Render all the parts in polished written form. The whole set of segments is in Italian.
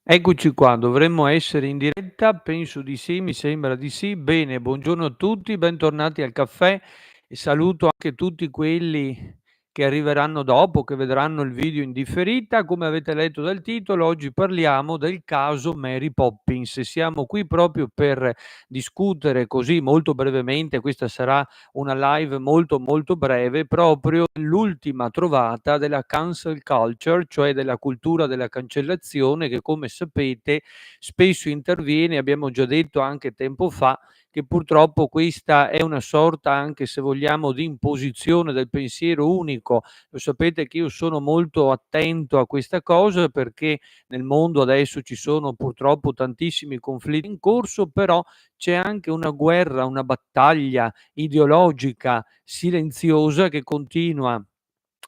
Eccoci qua, dovremmo essere in diretta? Penso di sì, mi sembra di sì. Bene, buongiorno a tutti, bentornati al caffè e saluto anche tutti quelli che arriveranno dopo, che vedranno il video in differita. Come avete letto dal titolo, oggi parliamo del caso Mary Poppins e siamo qui proprio per discutere così molto brevemente. Questa sarà una live molto molto breve, proprio l'ultima trovata della cancel culture, cioè della cultura della cancellazione che, come sapete, spesso interviene. Abbiamo già detto anche tempo fa che purtroppo questa è una sorta, anche se vogliamo, di imposizione del pensiero unico. Lo sapete che io sono molto attento a questa cosa perché nel mondo adesso ci sono purtroppo tantissimi conflitti in corso, però c'è anche una guerra, una battaglia ideologica silenziosa che continua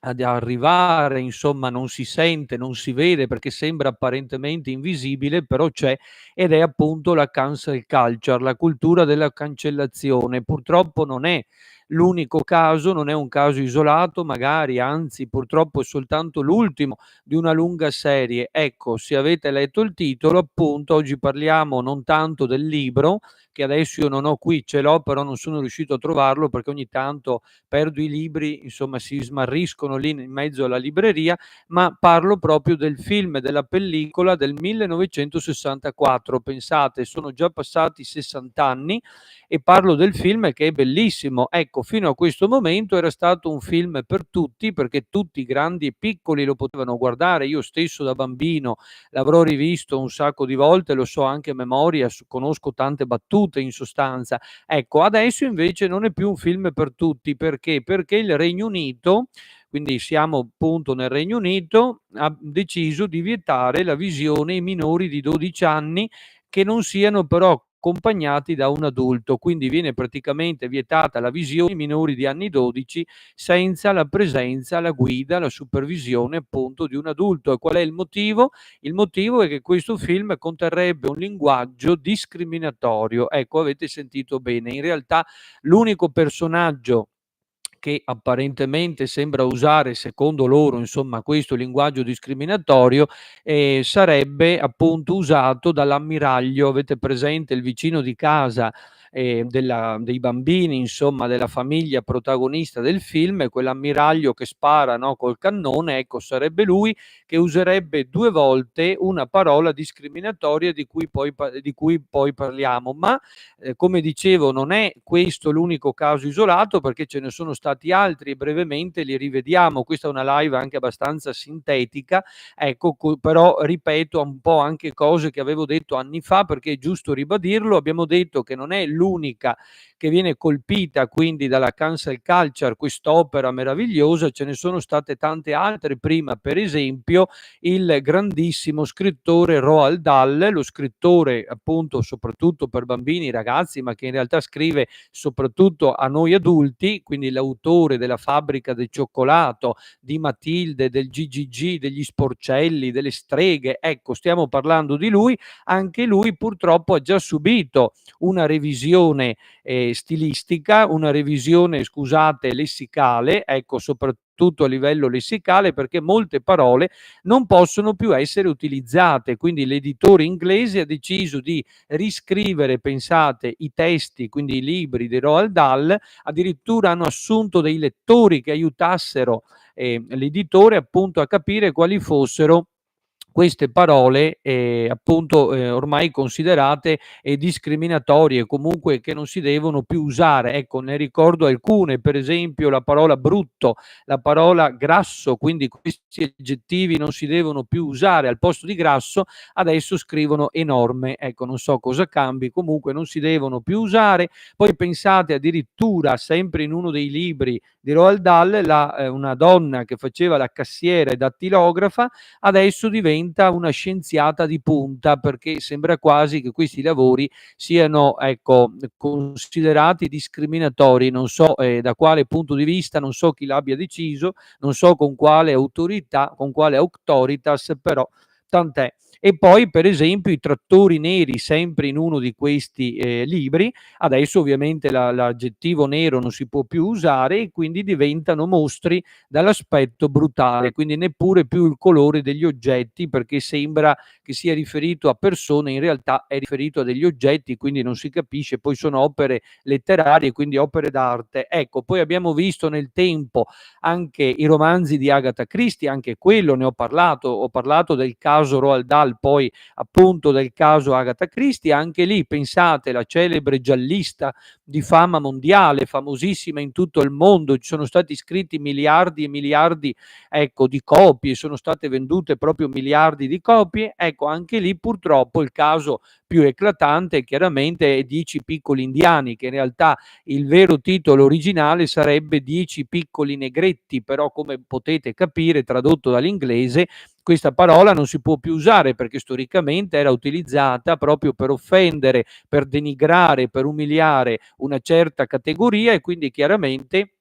ad arrivare, insomma non si sente, non si vede perché sembra apparentemente invisibile, però c'è, ed è appunto la cancel culture, la cultura della cancellazione. Purtroppo non è l'unico caso, non è un caso isolato, magari, anzi purtroppo è soltanto l'ultimo di una lunga serie. Ecco, se avete letto il titolo, appunto, oggi parliamo non tanto del libro, che adesso io non ho qui, ce l'ho, però non sono riuscito a trovarlo perché ogni tanto perdo i libri, insomma si smarriscono lì in mezzo alla libreria, ma parlo proprio del film, della pellicola del 1964. Pensate, sono già passati 60 anni e parlo del film che è bellissimo. Ecco, fino a questo momento era stato un film per tutti, perché tutti, grandi e piccoli, lo potevano guardare. Io stesso da bambino l'avrò rivisto un sacco di volte, lo so anche a memoria, conosco tante battute in sostanza. Ecco, adesso invece non è più un film per tutti, perché? Perché il Regno Unito, quindi siamo appunto nel Regno Unito, ha deciso di vietare la visione ai minori di 12 anni che non siano però accompagnati da un adulto, quindi viene praticamente vietata la visione ai minori di anni 12 senza la presenza, la guida, la supervisione appunto di un adulto. E qual è il motivo? Il motivo è che questo film conterrebbe un linguaggio discriminatorio. Ecco, avete sentito bene. In realtà l'unico personaggio che apparentemente sembra usare, secondo loro, insomma, questo linguaggio discriminatorio, sarebbe appunto usato dall'ammiraglio. Avete presente il vicino di casa, dei bambini, insomma, della famiglia protagonista del film, quell'ammiraglio che spara, no, col cannone, ecco, sarebbe lui che userebbe 2 volte una parola discriminatoria di cui poi parliamo. Ma come dicevo, non è questo l'unico caso isolato, perché ce ne sono stati altri e brevemente li rivediamo. Questa è una live anche abbastanza sintetica, ecco, però ripeto un po' anche cose che avevo detto anni fa, perché è giusto ribadirlo. Abbiamo detto che non è l'unica che viene colpita quindi dalla cancel culture, quest'opera meravigliosa, ce ne sono state tante altre prima. Per esempio il grandissimo scrittore Roald Dahl, lo scrittore appunto soprattutto per bambini, ragazzi, ma che in realtà scrive soprattutto a noi adulti, quindi l'autore della Fabbrica del cioccolato, di Matilde, del GGG, degli sporcelli, delle streghe. Ecco, stiamo parlando di lui. Anche lui purtroppo ha già subito una revisione stilistica, una revisione, scusate, lessicale, ecco, soprattutto a livello lessicale, perché molte parole non possono più essere utilizzate. Quindi l'editore inglese ha deciso di riscrivere, pensate, i testi, quindi i libri di Roald Dahl. Addirittura hanno assunto dei lettori che aiutassero l'editore appunto a capire quali fossero queste parole, appunto, ormai considerate discriminatorie, comunque che non si devono più usare. Ecco, ne ricordo alcune, per esempio la parola brutto, la parola grasso, quindi questi aggettivi non si devono più usare. Al posto di grasso adesso scrivono enorme. Ecco, non so cosa cambi, comunque non si devono più usare. Poi pensate addirittura, sempre in uno dei libri di Roald Dahl, una donna che faceva la cassiera e dattilografa adesso diventa una scienziata di punta, perché sembra quasi che questi lavori siano, ecco, considerati discriminatori. Non so da quale punto di vista, non so chi l'abbia deciso, non so con quale autorità, con quale auctoritas, però tant'è. E poi per esempio i trattori neri, sempre in uno di questi libri, adesso ovviamente l'aggettivo nero non si può più usare e quindi diventano mostri dall'aspetto brutale, quindi neppure più il colore degli oggetti, perché sembra che sia riferito a persone, in realtà è riferito a degli oggetti, quindi non si capisce, poi sono opere letterarie, quindi opere d'arte. Ecco, poi abbiamo visto nel tempo anche i romanzi di Agatha Christie, anche quello ne ho parlato del caso Roald Dahl, poi appunto del caso Agatha Christie, anche lì pensate la celebre giallista di fama mondiale, famosissima in tutto il mondo, ci sono stati scritti miliardi e miliardi, ecco, di copie, sono state vendute proprio miliardi di copie, ecco anche lì purtroppo il caso più eclatante chiaramente è 10 piccoli indiani, che in realtà il vero titolo originale sarebbe 10 piccoli negretti, però come potete capire tradotto dall'inglese questa parola non si può più usare perché storicamente era utilizzata proprio per offendere, per denigrare, per umiliare una certa categoria e quindi chiaramente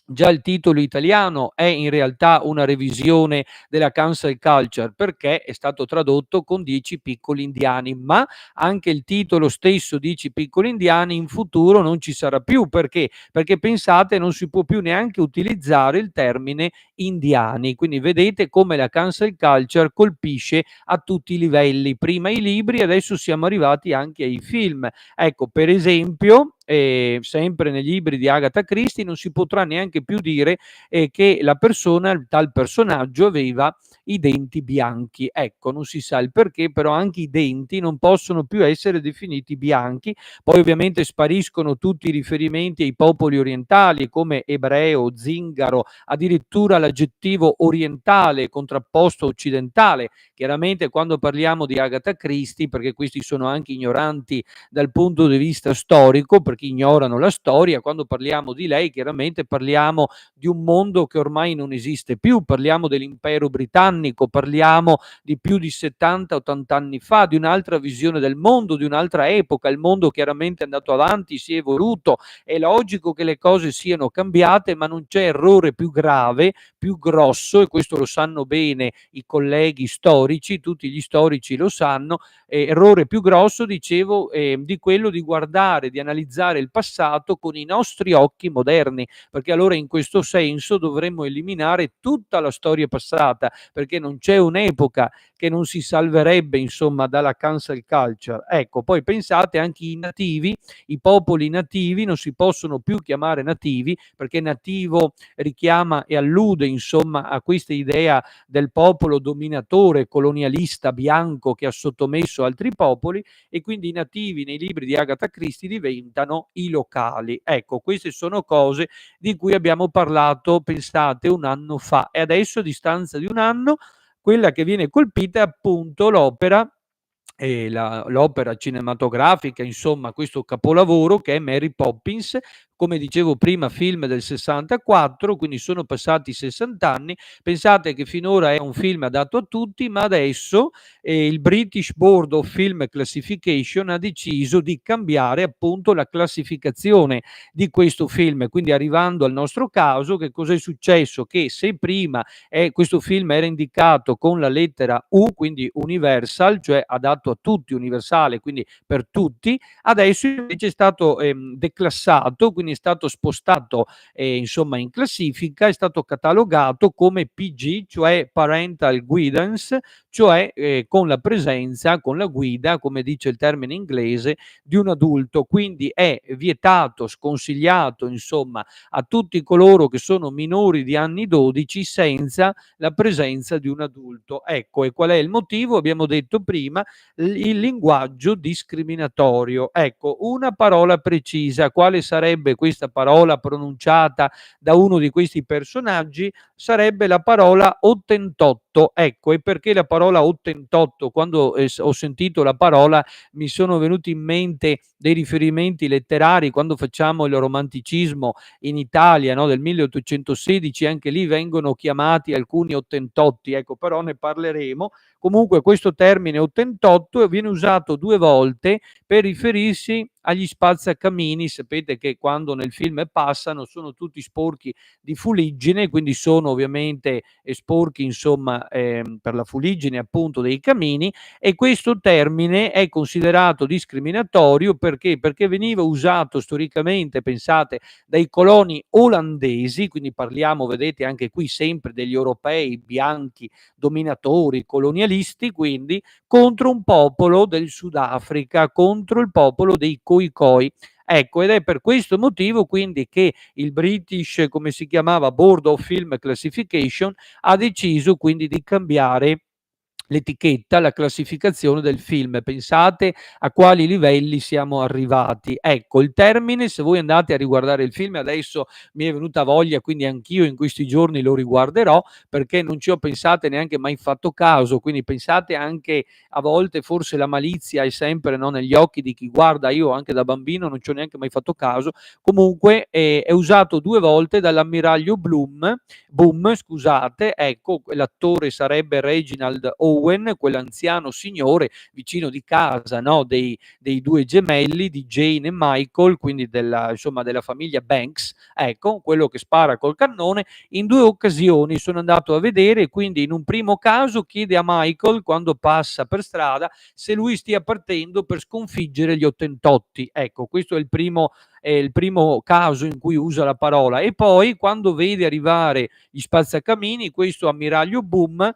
già il titolo italiano è in realtà una revisione della cancel culture perché è stato tradotto con 10 piccoli indiani, ma anche il titolo stesso 10 piccoli indiani in futuro non ci sarà più perché? Perché pensate non si può più neanche utilizzare il termine indiani, quindi vedete come la cancel culture colpisce a tutti i livelli, prima i libri, adesso siamo arrivati anche ai film. Ecco, per esempio, sempre negli libri di Agatha Christie non si potrà neanche più dire che la persona, il tal personaggio aveva i denti bianchi. Ecco, non si sa il perché, però anche i denti non possono più essere definiti bianchi. Poi ovviamente spariscono tutti i riferimenti ai popoli orientali come ebreo, zingaro, addirittura l'aggettivo orientale contrapposto occidentale. Chiaramente quando parliamo di Agatha Christie, perché questi sono anche ignoranti dal punto di vista storico, perché ignorano la storia, quando parliamo di lei chiaramente parliamo di un mondo che ormai non esiste più, parliamo dell'impero britannico, parliamo di più di 70-80 anni fa, di un'altra visione del mondo, di un'altra epoca, il mondo chiaramente è andato avanti, si è evoluto, è logico che le cose siano cambiate, ma non c'è errore più grave, più grosso, e questo lo sanno bene i colleghi storici, tutti gli storici lo sanno, errore più grosso, dicevo, di quello di guardare, di analizzare il passato con i nostri occhi moderni, perché allora in questo senso dovremmo eliminare tutta la storia passata, perché non c'è un'epoca che non si salverebbe, insomma, dalla cancel culture. Ecco, poi pensate anche i nativi, i popoli nativi non si possono più chiamare nativi, perché nativo richiama e allude, insomma, a questa idea del popolo dominatore, colonialista, bianco che ha sottomesso altri popoli, e quindi i nativi nei libri di Agatha Christie diventano i locali. Ecco, queste sono cose di cui abbiamo parlato, pensate, un anno fa, e adesso a distanza di un anno quella che viene colpita è appunto l'opera l'opera cinematografica, insomma, questo capolavoro che è Mary Poppins, come dicevo prima, film del 64, quindi sono passati 60 anni. Pensate che finora è un film adatto a tutti, ma adesso il British Board of Film Classification ha deciso di cambiare appunto la classificazione di questo film. Quindi arrivando al nostro caso, che cosa è successo? Che se prima questo film era indicato con la lettera U, quindi Universal, cioè adatto a tutti, universale, quindi per tutti, adesso invece è stato declassato, quindi è stato spostato insomma in classifica, è stato catalogato come PG, cioè Parental Guidance, cioè con la presenza, con la guida, come dice il termine inglese, di un adulto, quindi è vietato, sconsigliato, insomma, a tutti coloro che sono minori di anni 12 senza la presenza di un adulto. Ecco, e qual è il motivo? Abbiamo detto prima, il linguaggio discriminatorio. Ecco, una parola precisa. Quale sarebbe questa parola pronunciata da uno di questi personaggi? Sarebbe la parola ottentotto. Ecco, e perché la parola ottentotto? Quando ho sentito la parola mi sono venuti in mente dei riferimenti letterari quando facciamo il romanticismo in Italia, no, del 1816, anche lì vengono chiamati alcuni ottentotti, ecco, però ne parleremo. Comunque questo termine ottentotto viene usato 2 volte per riferirsi agli spazzacamini. Sapete che quando nel film passano sono tutti sporchi di fuliggine, quindi sono ovviamente sporchi insomma, per la fuliggine appunto dei camini, e questo termine è considerato discriminatorio perché veniva usato storicamente, pensate, dai coloni olandesi, quindi parliamo, vedete anche qui sempre degli europei bianchi dominatori, colonialisti, quindi contro un popolo del Sudafrica, contro il popolo dei Khoikhoi. Ecco, ed è per questo motivo quindi che il British, come si chiamava, Board of Film Classification, ha deciso quindi di cambiare l'etichetta, la classificazione del film. Pensate a quali livelli siamo arrivati. Ecco, il termine, se voi andate a riguardare il film, adesso mi è venuta voglia, quindi anch'io in questi giorni lo riguarderò, perché non ci ho pensate neanche mai fatto caso, quindi pensate anche a volte forse la malizia è sempre, no, negli occhi di chi guarda. Io anche da bambino non ci ho neanche mai fatto caso. Comunque è usato 2 volte dall'ammiraglio Boom, scusate, ecco, l'attore sarebbe Reginald Owen, quell'anziano signore vicino di casa, no, dei 2 gemelli, di Jane e Michael, quindi insomma, della famiglia Banks, ecco, quello che spara col cannone. In 2 occasioni sono andato a vedere, quindi in un primo caso chiede a Michael, quando passa per strada, se lui stia partendo per sconfiggere gli Ottentotti. Ecco, questo è il primo caso in cui usa la parola, e poi quando vede arrivare gli spazzacamini, questo ammiraglio Boom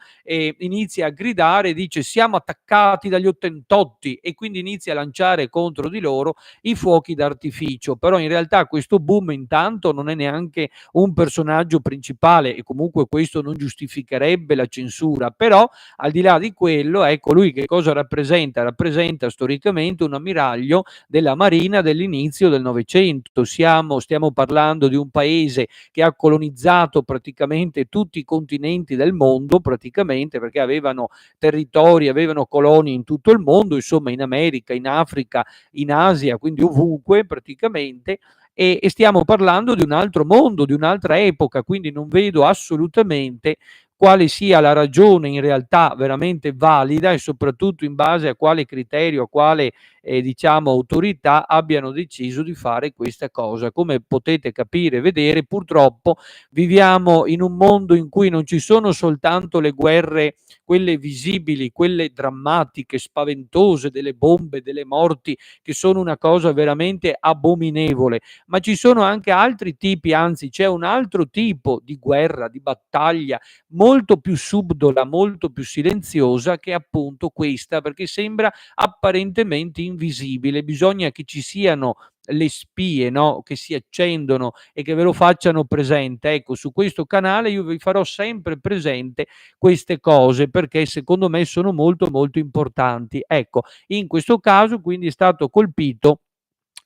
inizia a gridare, dice siamo attaccati dagli Ottentotti, e quindi inizia a lanciare contro di loro i fuochi d'artificio. Però in realtà questo Boom intanto non è neanche un personaggio principale, e comunque questo non giustificherebbe la censura. Però al di là di quello, ecco, lui che cosa rappresenta? Rappresenta storicamente un ammiraglio della Marina dell'inizio del Novecento. Stiamo parlando di un paese che ha colonizzato praticamente tutti i continenti del mondo, praticamente, perché avevano territori, avevano colonie in tutto il mondo, insomma in America, in Africa, in Asia, quindi ovunque praticamente. E stiamo parlando di un altro mondo, di un'altra epoca, quindi non vedo assolutamente quale sia la ragione in realtà veramente valida, e soprattutto in base a quale criterio, a quale diciamo autorità abbiano deciso di fare questa cosa. Come potete capire e vedere, purtroppo viviamo in un mondo in cui non ci sono soltanto le guerre, quelle visibili, quelle drammatiche, spaventose, delle bombe, delle morti, che sono una cosa veramente abominevole, ma ci sono anche altri tipi, anzi c'è un altro tipo di guerra, di battaglia molto più subdola, molto più silenziosa, che è appunto questa, perché sembra apparentemente invisibile. Bisogna che ci siano le spie, no, che si accendono e che ve lo facciano presente. Ecco, su questo canale io vi farò sempre presente queste cose, perché secondo me sono molto, molto importanti. Ecco, in questo caso quindi è stato colpito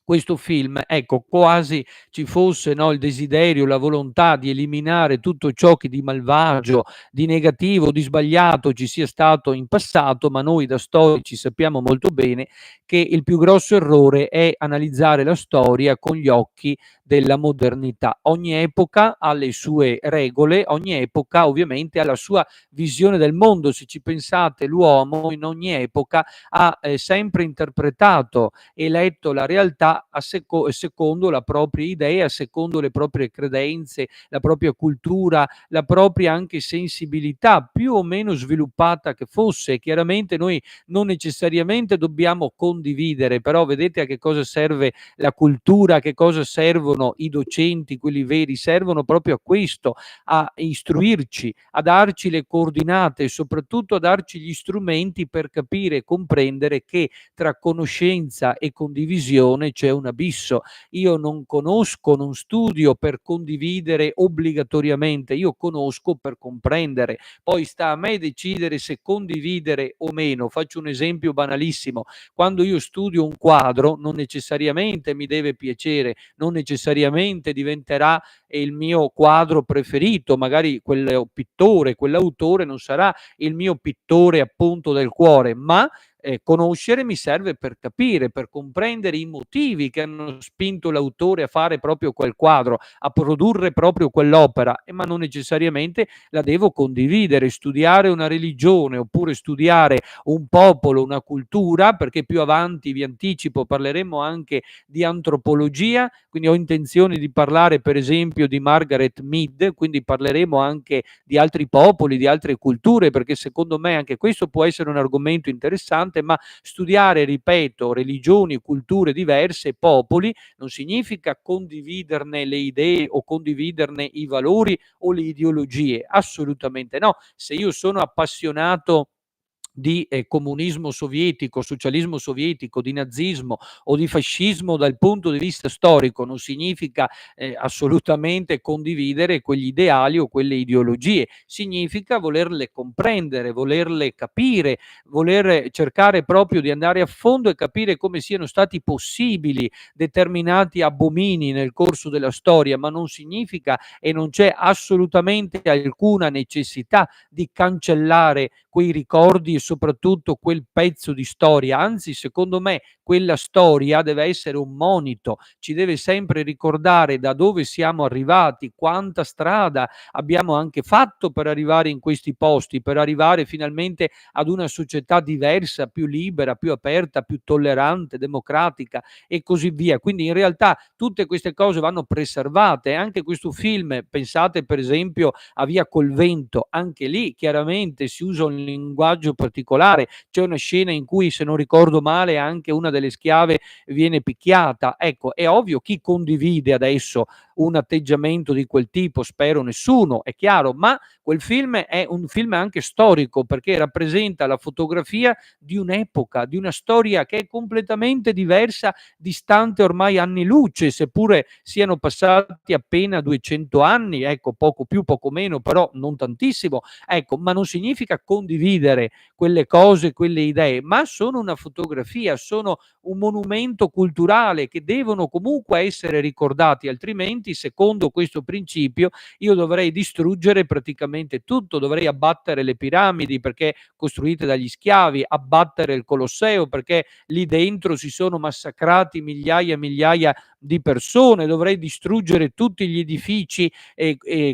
questo film, ecco, quasi ci fosse, no, il desiderio, la volontà di eliminare tutto ciò che di malvagio, di negativo, di sbagliato ci sia stato in passato, ma noi da storici sappiamo molto bene che il più grosso errore è analizzare la storia con gli occhi della modernità. Ogni epoca ha le sue regole, ogni epoca ovviamente ha la sua visione del mondo. Se ci pensate, l'uomo in ogni epoca ha sempre interpretato e letto la realtà secondo la propria idea, secondo le proprie credenze, la propria cultura, la propria anche sensibilità, più o meno sviluppata che fosse. Chiaramente noi non necessariamente dobbiamo condividere, però vedete a che cosa serve la cultura, a che cosa servono i docenti, quelli veri, servono proprio a questo, a istruirci, a darci le coordinate e soprattutto a darci gli strumenti per capire e comprendere che tra conoscenza e condivisione c'è un abisso. Io non conosco, non studio per condividere obbligatoriamente, io conosco per comprendere. Poi sta a me decidere se condividere o meno. Faccio un esempio banalissimo: quando io studio un quadro non necessariamente mi deve piacere, non necessariamente diventerà il mio quadro preferito, magari quel pittore, quell'autore non sarà il mio pittore appunto del cuore, ma conoscere mi serve per capire, per comprendere i motivi che hanno spinto l'autore a fare proprio quel quadro, a produrre proprio quell'opera, ma non necessariamente la devo condividere. Studiare una religione oppure studiare un popolo, una cultura, perché più avanti, vi anticipo, parleremo anche di antropologia, quindi ho intenzione di parlare per esempio di Margaret Mead, quindi parleremo anche di altri popoli, di altre culture, perché secondo me anche questo può essere un argomento interessante, ma studiare, ripeto, religioni, culture diverse, popoli, non significa condividerne le idee o condividerne i valori o le ideologie, assolutamente no. Se io sono appassionato di comunismo sovietico, socialismo sovietico, di nazismo o di fascismo dal punto di vista storico, non significa assolutamente condividere quegli ideali o quelle ideologie, significa volerle comprendere, volerle capire, voler cercare proprio di andare a fondo e capire come siano stati possibili determinati abomini nel corso della storia, ma non significa e non c'è assolutamente alcuna necessità di cancellare quei ricordi e soprattutto quel pezzo di storia. Anzi, secondo me, quella storia deve essere un monito, ci deve sempre ricordare da dove siamo arrivati, quanta strada abbiamo anche fatto per arrivare in questi posti, per arrivare finalmente ad una società diversa, più libera, più aperta, più tollerante, democratica e così via. Quindi in realtà tutte queste cose vanno preservate. Anche questo film, pensate per esempio a Via col Vento, anche lì chiaramente si usa un linguaggio particolare, c'è una scena in cui, se non ricordo male, anche una delle schiave viene picchiata. Ecco, è ovvio, chi condivide adesso un atteggiamento di quel tipo? Spero nessuno, è chiaro, ma quel film è un film anche storico, perché rappresenta la fotografia di un'epoca, di una storia che è completamente diversa, distante ormai anni luce, seppure siano passati appena 200 anni, ecco, poco più, poco meno, però non tantissimo, ecco, ma non significa condividere quelle cose, quelle idee, ma sono una fotografia, sono un monumento culturale che devono comunque essere ricordati, altrimenti, secondo questo principio, io dovrei distruggere praticamente tutto, dovrei abbattere le piramidi perché costruite dagli schiavi, abbattere il Colosseo perché lì dentro si sono massacrati migliaia e migliaia di persone, dovrei distruggere tutti gli edifici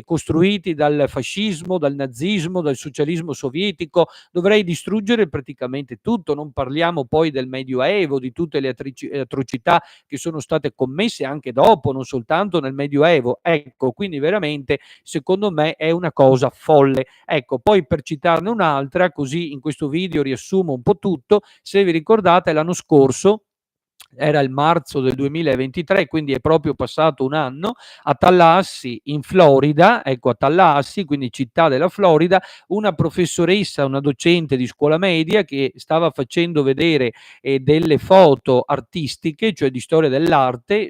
costruiti dal fascismo, dal nazismo, dal socialismo sovietico, dovrei distruggere praticamente tutto. Non parliamo poi del Medioevo, di tutte le atrocità che sono state commesse anche dopo, non soltanto nel Medioevo. Ecco, quindi veramente secondo me è una cosa folle. Ecco, poi per citarne un'altra, così in questo video riassumo un po' tutto, se vi ricordate l'anno scorso, era il marzo del 2023, quindi è proprio passato un anno, a Tallahassee in Florida, ecco a Tallahassee, quindi città della Florida, una professoressa, una docente di scuola media che stava facendo vedere delle foto artistiche, cioè di storia dell'arte,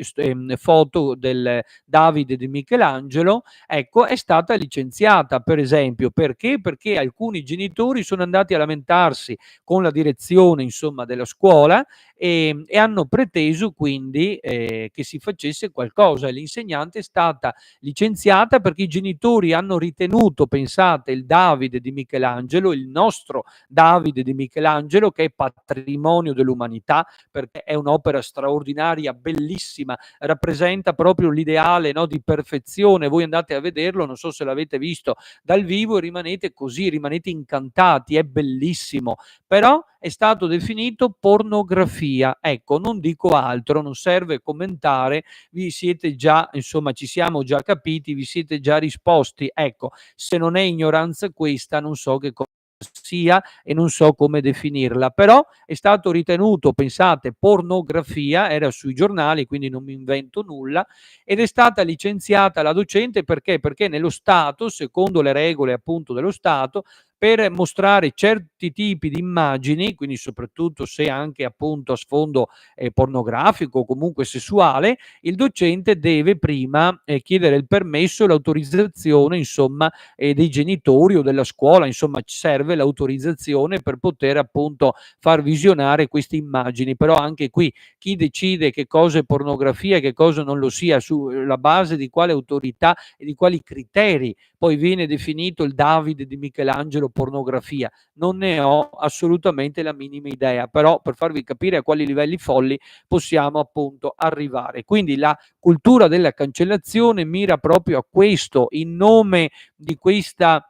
foto del Davide di Michelangelo, ecco, è stata licenziata, per esempio. Perché? Perché alcuni genitori sono andati a lamentarsi con la direzione, insomma, della scuola, e hanno preteso quindi che si facesse qualcosa. L'insegnante è stata licenziata perché i genitori hanno ritenuto, pensate, il Davide di Michelangelo, il nostro Davide di Michelangelo, che è patrimonio dell'umanità, perché è un'opera straordinaria, bellissima, rappresenta proprio l'ideale, no, di perfezione. Voi andate a vederlo, non so se l'avete visto dal vivo e rimanete così, rimanete incantati, è bellissimo, però è stato definito pornografia. Ecco, non dico altro, non serve commentare, vi siete già, insomma, ci siamo già capiti, vi siete già risposti. Ecco, se non è ignoranza questa, non so che cosa sia e non so come definirla, però è stato ritenuto, pensate, pornografia, era sui giornali, quindi non mi invento nulla, ed è stata licenziata la docente perché? Perché nello Stato, secondo le regole appunto dello Stato, per mostrare certi tipi di immagini, quindi soprattutto se anche appunto a sfondo pornografico o comunque sessuale, il docente deve prima chiedere il permesso e l'autorizzazione, insomma, dei genitori o della scuola, insomma, serve l'autorizzazione per poter appunto far visionare queste immagini. Però anche qui chi decide che cosa è pornografia e che cosa non lo sia, sulla base di quale autorità e di quali criteri poi viene definito il Davide di Michelangelo pedopornografia. Non ne ho assolutamente la minima idea, però per farvi capire a quali livelli folli possiamo appunto arrivare. Quindi la cultura della cancellazione mira proprio a questo, in nome di questa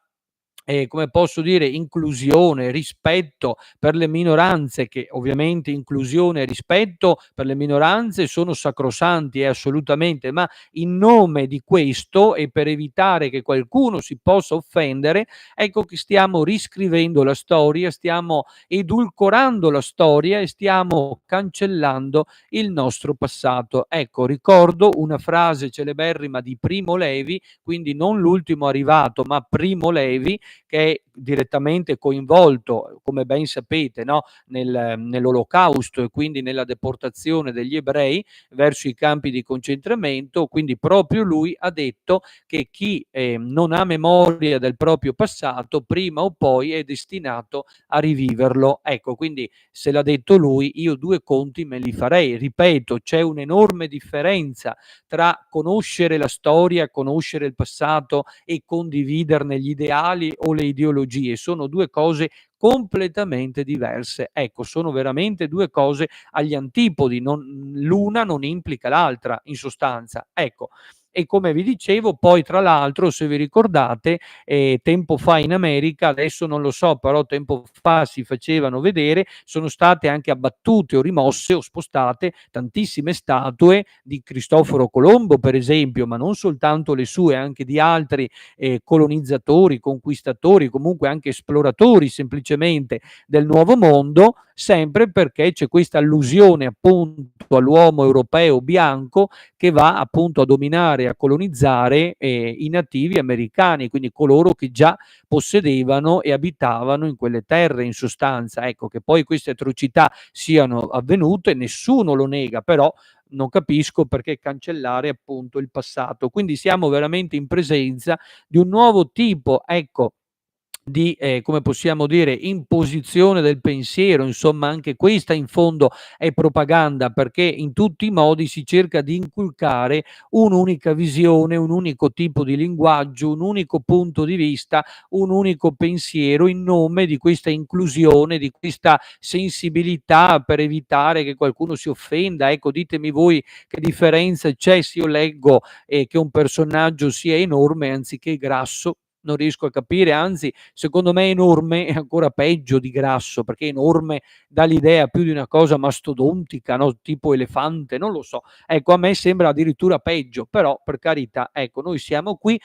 come posso dire, inclusione, rispetto per le minoranze, che ovviamente inclusione e rispetto per le minoranze sono sacrosanti, assolutamente, ma in nome di questo e per evitare che qualcuno si possa offendere, ecco che stiamo riscrivendo la storia, stiamo edulcorando la storia e stiamo cancellando il nostro passato. Ecco, ricordo una frase celeberrima di Primo Levi, quindi non l'ultimo arrivato, ma Primo Levi, che è direttamente coinvolto, come ben sapete, no, nell'olocausto e quindi nella deportazione degli ebrei verso i campi di concentramento. Quindi proprio lui ha detto che chi non ha memoria del proprio passato prima o poi è destinato a riviverlo. Ecco, quindi se l'ha detto lui, io due conti me li farei. Ripeto, c'è un'enorme differenza tra conoscere la storia, conoscere il passato e condividerne gli ideali o le ideologie. Sono due cose completamente diverse. Ecco, sono veramente due cose agli antipodi, l'una non implica l'altra in sostanza. Ecco. E come vi dicevo, poi tra l'altro, se vi ricordate, tempo fa in America, adesso non lo so, però tempo fa si facevano vedere, sono state anche abbattute o rimosse o spostate tantissime statue di Cristoforo Colombo, per esempio, ma non soltanto le sue, anche di altri colonizzatori, conquistatori, comunque anche esploratori semplicemente del Nuovo Mondo, sempre perché c'è questa allusione appunto all'uomo europeo bianco che va appunto a dominare, a colonizzare i nativi americani, quindi coloro che già possedevano e abitavano in quelle terre in sostanza. Ecco, che poi queste atrocità siano avvenute, nessuno lo nega, però non capisco perché cancellare appunto il passato. Quindi siamo veramente in presenza di un nuovo tipo, ecco, di, come possiamo dire, imposizione del pensiero. Insomma, anche questa in fondo è propaganda, perché in tutti i modi si cerca di inculcare un'unica visione, un unico tipo di linguaggio, un unico punto di vista, un unico pensiero in nome di questa inclusione, di questa sensibilità per evitare che qualcuno si offenda. Ecco, ditemi voi che differenza c'è se io leggo, che un personaggio sia enorme anziché grasso. Non riesco a capire, anzi secondo me enorme è ancora peggio di grasso, perché enorme dà l'idea più di una cosa mastodontica, no, tipo elefante, non lo so. Ecco, a me sembra addirittura peggio, però per carità, ecco, noi siamo qui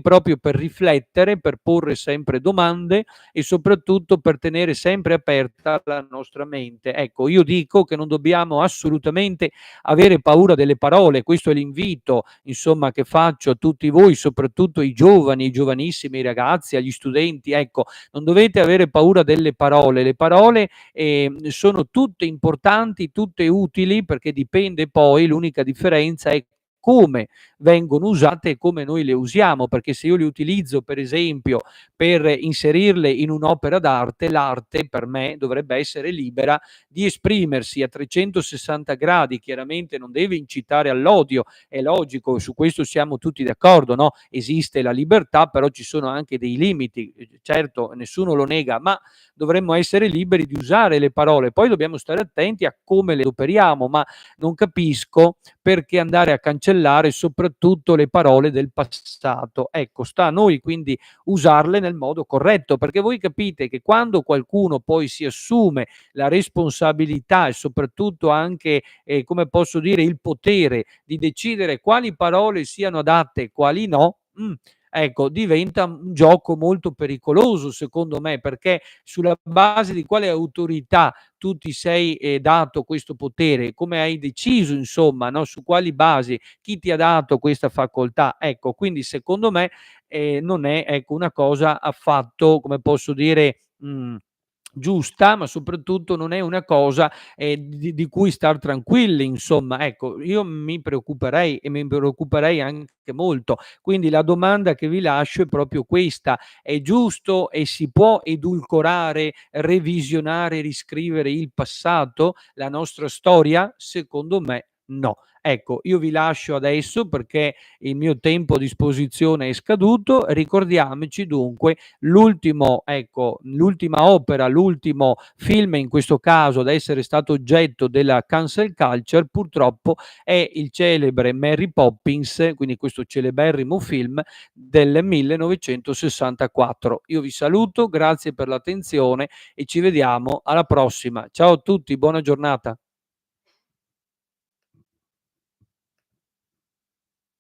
proprio per riflettere, per porre sempre domande e soprattutto per tenere sempre aperta la nostra mente. Ecco, io dico che non dobbiamo assolutamente avere paura delle parole, questo è l'invito, insomma, che faccio a tutti voi, soprattutto i giovani, i giovanissimi, i ragazzi, agli studenti. Ecco, non dovete avere paura delle parole. Le parole sono tutte importanti, tutte utili, perché dipende poi, l'unica differenza è come vengono usate e come noi le usiamo, perché se io le utilizzo per esempio per inserirle in un'opera d'arte, l'arte per me dovrebbe essere libera di esprimersi a 360 gradi, chiaramente non deve incitare all'odio, è logico, su questo siamo tutti d'accordo, no? Esiste la libertà, però ci sono anche dei limiti, certo, nessuno lo nega, ma dovremmo essere liberi di usare le parole, poi dobbiamo stare attenti a come le operiamo, ma non capisco perché andare a cancellare soprattutto le parole del passato. Ecco, sta a noi quindi usarle nel modo corretto, perché voi capite che quando qualcuno poi si assume la responsabilità e soprattutto anche, come posso dire, il potere di decidere quali parole siano adatte e quali no, ecco, diventa un gioco molto pericoloso secondo me, perché sulla base di quale autorità tu ti sei, dato questo potere, come hai deciso insomma, no, su quali basi, chi ti ha dato questa facoltà. Ecco, quindi secondo me, non è, ecco, una cosa affatto, come posso dire, giusta, ma soprattutto non è una cosa, di cui star tranquilli insomma. Ecco, io mi preoccuperei e mi preoccuperei anche molto. Quindi la domanda che vi lascio è proprio questa: è giusto e si può edulcorare, revisionare, riscrivere il passato, la nostra storia? Secondo me No. Ecco, io vi lascio adesso perché il mio tempo a disposizione è scaduto. Ricordiamoci dunque l'ultima opera, l'ultimo film in questo caso ad essere stato oggetto della cancel culture purtroppo è il celebre Mary Poppins, quindi questo celeberrimo film del 1964. Io vi saluto, grazie per l'attenzione e ci vediamo alla prossima. Ciao a tutti, buona giornata.